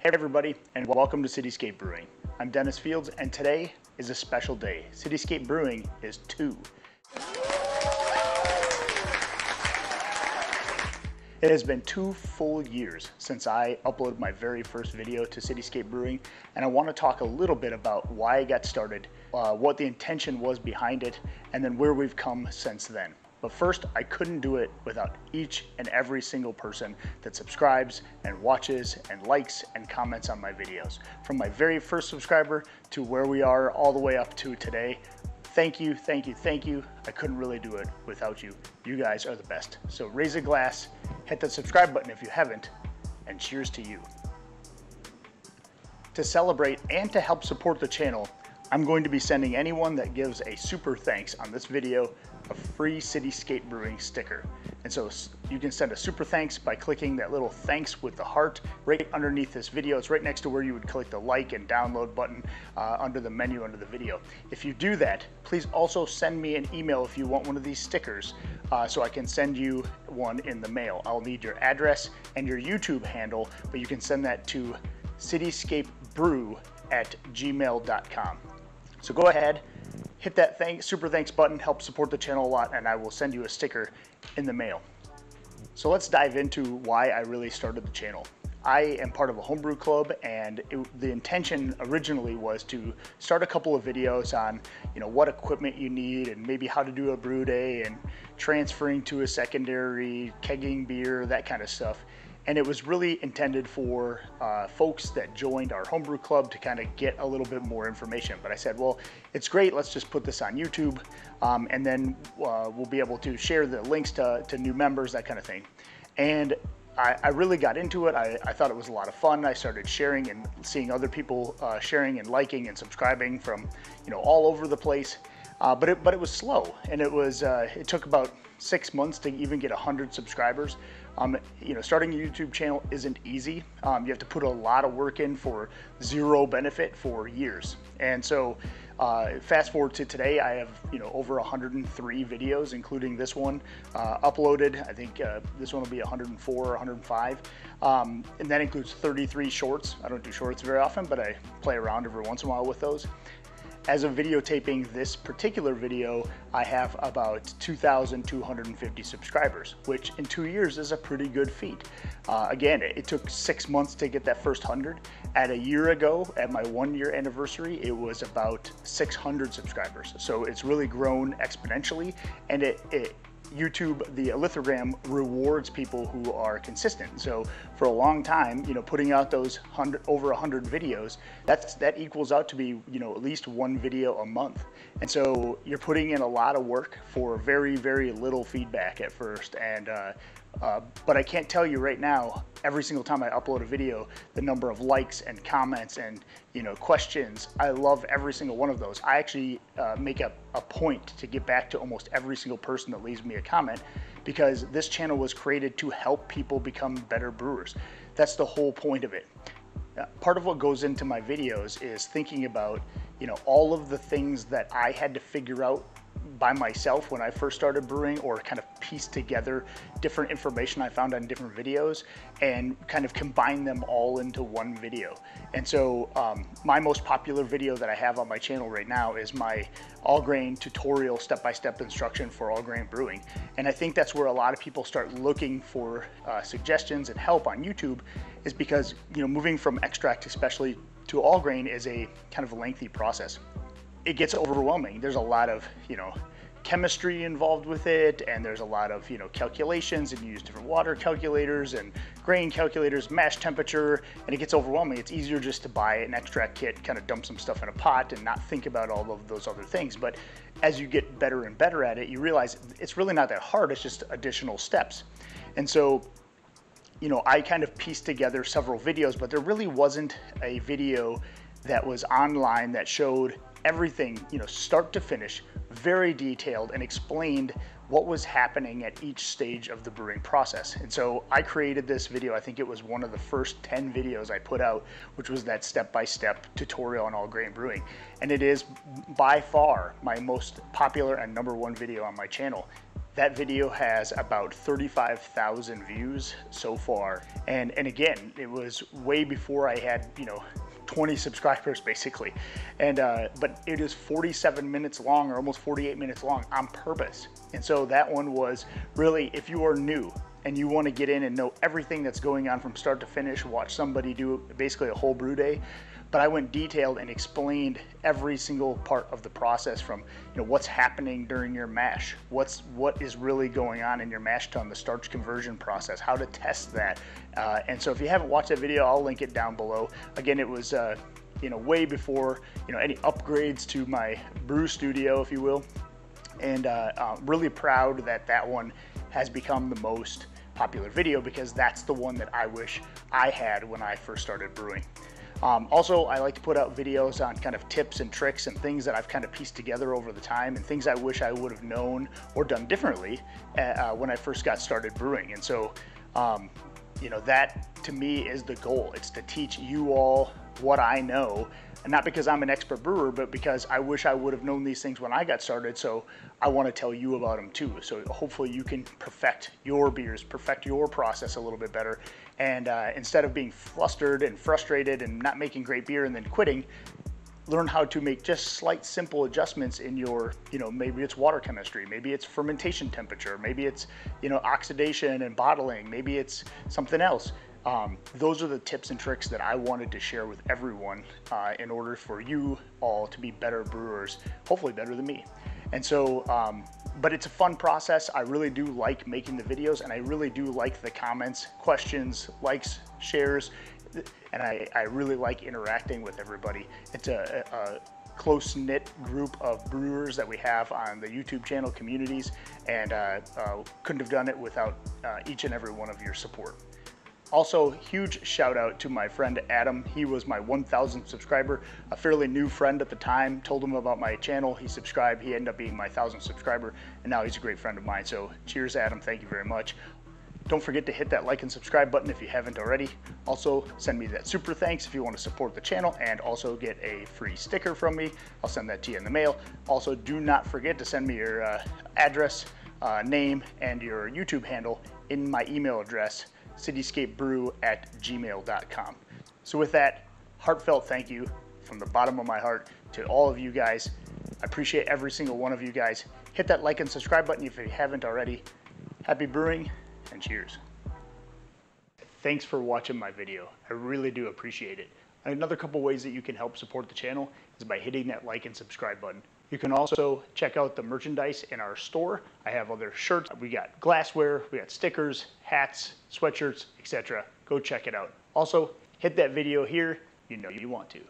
Hey everybody, and welcome to Cityscape Brewing. I'm Dennis Fields, and today is a special day. Cityscape Brewing is 2. It has been 2 full years since I uploaded my very first video to Cityscape Brewing, and I want to talk a little bit about why I got started, what the intention was behind it, and then where we've come since then. But first, I couldn't do it without each and every single person that subscribes and watches and likes and comments on my videos. From my very first subscriber to where we are all the way up to today. Thank you, thank you, thank you. I couldn't really do it without you. You guys are the best. So raise a glass, hit that subscribe button if you haven't, and cheers to you. To celebrate and to help support the channel, I'm going to be sending anyone that gives a super thanks on this video a free Cityscape Brewing sticker. And so you can send a super thanks by clicking that little thanks with the heart right underneath this video. It's right next to where you would click the like and download button under the menu under the video. If you do that, please also send me an email if you want one of these stickers so I can send you one in the mail. I'll need your address and your YouTube handle, but you can send that to cityscapebrew@gmail.com. So go ahead, hit that super thanks button, help support the channel a lot, and I will send you a sticker in the mail. So let's dive into why I really started the channel. I am part of a homebrew club, and the intention originally was to start a couple of videos on, what equipment you need and maybe how to do a brew day and transferring to a secondary, kegging beer, that kind of stuff. And it was really intended for folks that joined our homebrew club to kind of get a little bit more information. But I said, well, it's great, let's just put this on YouTube, and then we'll be able to share the links to new members, that kind of thing. And I really got into it. I thought it was a lot of fun. I started sharing and seeing other people sharing and liking and subscribing from all over the place. But it was slow, and it took about 6 months to even get 100 subscribers. Starting a YouTube channel isn't easy. You have to put a lot of work in for zero benefit for years. And so fast forward to today, I have over 103 videos, including this one uploaded. I think this one will be 104 or 105. And that includes 33 shorts. I don't do shorts very often, but I play around every once in a while with those. As of videotaping this particular video, I have about 2,250 subscribers, which in 2 years is a pretty good feat. Again, it took 6 months to get that first 100. At a year ago, at my 1-year anniversary, it was about 600 subscribers. So it's really grown exponentially, and YouTube, the lithogram, rewards people who are consistent. So for a long time, putting out those over 100 videos, that equals out to be, at least 1 video a month. And so you're putting in a lot of work for very, very little feedback at first. And but I can't tell you right now, every single time I upload a video, the number of likes and comments and questions, I love every single one of those. I actually make a point to get back to almost every single person that leaves me a comment, because this channel was created to help people become better brewers. That's the whole point of it. Part of what goes into my videos is thinking about all of the things that I had to figure out by myself when I first started brewing, or kind of piece together different information I found on different videos and kind of combine them all into one video. And so my most popular video that I have on my channel right now is my all grain tutorial step-by-step instruction for all grain brewing. And I think that's where a lot of people start looking for suggestions and help on YouTube, is because moving from extract especially to all grain is a kind of lengthy process. It gets overwhelming. There's a lot of chemistry involved with it, and there's a lot of calculations, and you use different water calculators and grain calculators, mash temperature, and it gets overwhelming. It's easier just to buy an extract kit, kind of dump some stuff in a pot and not think about all of those other things. But as you get better and better at it, you realize it's really not that hard. It's just additional steps. And so I kind of pieced together several videos, but there really wasn't a video that was online that showed everything, start to finish, very detailed, and explained what was happening at each stage of the brewing process. And so I created this video. I think it was one of the first 10 videos I put out, which was that step-by-step tutorial on all grain brewing. And it is by far my most popular and #1 video on my channel. That video has about 35,000 views so far. And again, it was way before I had, 20 subscribers basically. And but it is 47 minutes long, or almost 48 minutes long, on purpose. And so that one was really, if you are new and you want to get in and know everything that's going on from start to finish, watch somebody do basically a whole brew day. But I went detailed and explained every single part of the process, from what's happening during your mash, what is really going on in your mash tun, the starch conversion process, how to test that. And so if you haven't watched that video, I'll link it down below. Again, it was way before any upgrades to my brew studio, if you will. And really proud that that one has become the most popular video, because that's the one that I wish I had when I first started brewing. Also, I like to put out videos on kind of tips and tricks and things that I've kind of pieced together over the time, and things I wish I would have known or done differently when I first got started brewing. And so, that to me is the goal. It's to teach you all what I know, and not because I'm an expert brewer, but because I wish I would have known these things when I got started. So I want to tell you about them too. So hopefully you can perfect your beers, perfect your process a little bit better. And instead of being flustered and frustrated and not making great beer and then quitting, learn how to make just slight simple adjustments in your, maybe it's water chemistry, maybe it's fermentation temperature, maybe it's, oxidation and bottling, maybe it's something else. Those are the tips and tricks that I wanted to share with everyone in order for you all to be better brewers, hopefully better than me. And so, but it's a fun process. I really do like making the videos, and I really do like the comments, questions, likes, shares, and I really like interacting with everybody. It's a close-knit group of brewers that we have on the YouTube channel communities, and couldn't have done it without each and every one of your support. Also, huge shout out to my friend Adam. He was my 1,000th subscriber, a fairly new friend at the time. Told him about my channel, he subscribed, he ended up being my 1,000th subscriber, and now he's a great friend of mine. So cheers, Adam, thank you very much. Don't forget to hit that like and subscribe button if you haven't already. Also, send me that super thanks if you want to support the channel, and also get a free sticker from me. I'll send that to you in the mail. Also, do not forget to send me your address, name, and your YouTube handle in my email address, cityscapebrew@gmail.com. So with that, heartfelt thank you from the bottom of my heart to all of you guys. I appreciate every single one of you guys. Hit that like and subscribe button if you haven't already. Happy brewing, and cheers. Thanks for watching my video. I really do appreciate it. And another couple ways that you can help support the channel is by hitting that like and subscribe button. You can also check out the merchandise in our store. I have other shirts, we got glassware, we got stickers, hats, sweatshirts, etc. Go check it out. Also, hit that video here, you want to.